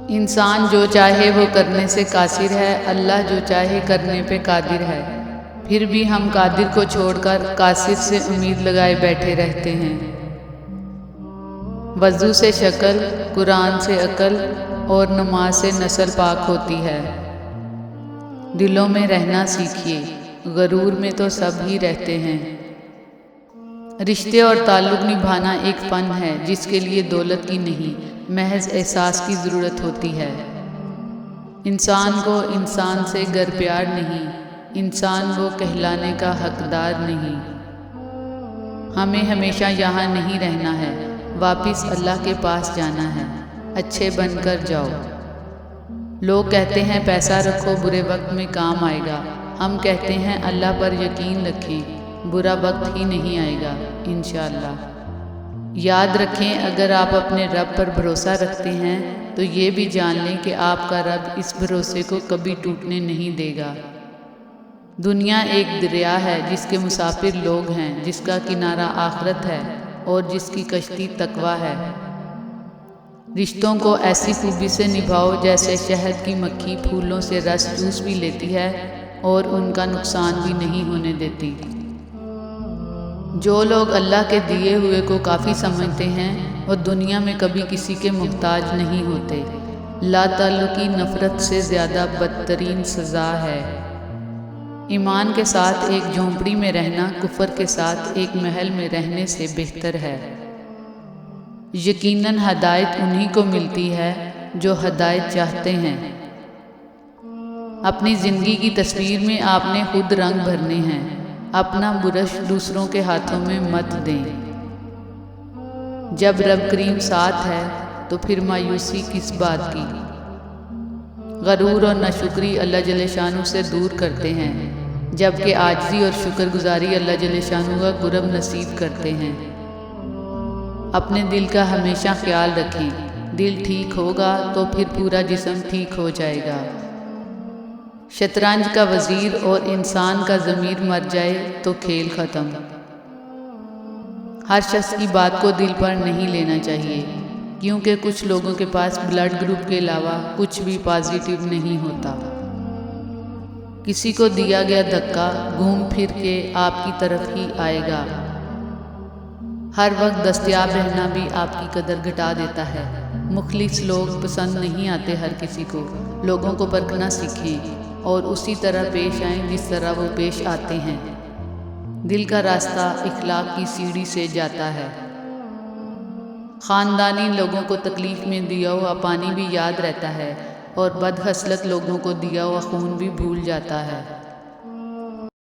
انسان جو چاہے وہ کرنے سے قاصر ہے، اللہ جو چاہے کرنے پہ قادر ہے۔ پھر بھی ہم قادر کو چھوڑ کر قاصر سے امید لگائے بیٹھے رہتے ہیں۔ وضو سے شکل، قرآن سے عقل اور نماز سے نسل پاک ہوتی ہے۔ دلوں میں رہنا سیکھیے، غرور میں تو سب ہی رہتے ہیں۔ رشتے اور تعلق نبھانا ایک فن ہے جس کے لیے دولت کی نہیں، محض احساس کی ضرورت ہوتی ہے۔ انسان کو انسان سے گر پیار نہیں، انسان وہ کہلانے کا حقدار نہیں۔ ہمیں ہمیشہ یہاں نہیں رہنا ہے، واپس اللہ کے پاس جانا ہے۔ اچھے بن کر جاؤ۔ لوگ کہتے ہیں پیسہ رکھو برے وقت میں کام آئے گا، ہم کہتے ہیں اللہ پر یقین رکھیں، برا وقت ہی نہیں آئے گا انشاءاللہ۔ یاد رکھیں اگر آپ اپنے رب پر بھروسہ رکھتے ہیں تو یہ بھی جان لیں کہ آپ کا رب اس بھروسے کو کبھی ٹوٹنے نہیں دے گا۔ دنیا ایک دریا ہے جس کے مسافر لوگ ہیں، جس کا کنارہ آخرت ہے اور جس کی کشتی تقویٰ ہے۔ رشتوں کو ایسی خوبی سے نبھاؤ جیسے شہد کی مکھی پھولوں سے رس چوس بھی لیتی ہے اور ان کا نقصان بھی نہیں ہونے دیتی۔ جو لوگ اللہ کے دیے ہوئے کو کافی سمجھتے ہیں وہ دنیا میں کبھی کسی کے محتاج نہیں ہوتے۔ لا تعلقی نفرت سے زیادہ بدترین سزا ہے۔ ایمان کے ساتھ ایک جھونپڑی میں رہنا کفر کے ساتھ ایک محل میں رہنے سے بہتر ہے۔ یقیناً ہدایت انہی کو ملتی ہے جو ہدایت چاہتے ہیں۔ اپنی زندگی کی تصویر میں آپ نے خود رنگ بھرنے ہیں، اپنا برش دوسروں کے ہاتھوں میں مت دیں۔ جب رب کریم ساتھ ہے تو پھر مایوسی کس بات کی۔ غرور اور ناشکری اللہ جل شانہ سے دور کرتے ہیں، جبکہ عاجزی اور شکر گزاری اللہ جل شانہ کا قرب نصیب کرتے ہیں۔ اپنے دل کا ہمیشہ خیال رکھیں، دل ٹھیک ہوگا تو پھر پورا جسم ٹھیک ہو جائے گا۔ شطرنج کا وزیر اور انسان کا ضمیر مر جائے تو کھیل ختم۔ ہر شخص کی بات کو دل پر نہیں لینا چاہیے، کیونکہ کچھ لوگوں کے پاس بلڈ گروپ کے علاوہ کچھ بھی پازیٹیو نہیں ہوتا۔ کسی کو دیا گیا دھکا گھوم پھر کے آپ کی طرف ہی آئے گا۔ ہر وقت دستیاب رہنا بھی آپ کی قدر گھٹا دیتا ہے۔ مخلص لوگ پسند نہیں آتے ہر کسی کو۔ لوگوں کو پرکھنا سیکھیں اور اسی طرح پیش آئیں جس طرح وہ پیش آتے ہیں۔ دل کا راستہ اخلاق کی سیڑھی سے جاتا ہے۔ خاندانی لوگوں کو تکلیف میں دیا ہوا پانی بھی یاد رہتا ہے اور بدخصلت لوگوں کو دیا ہوا خون بھی بھول جاتا ہے۔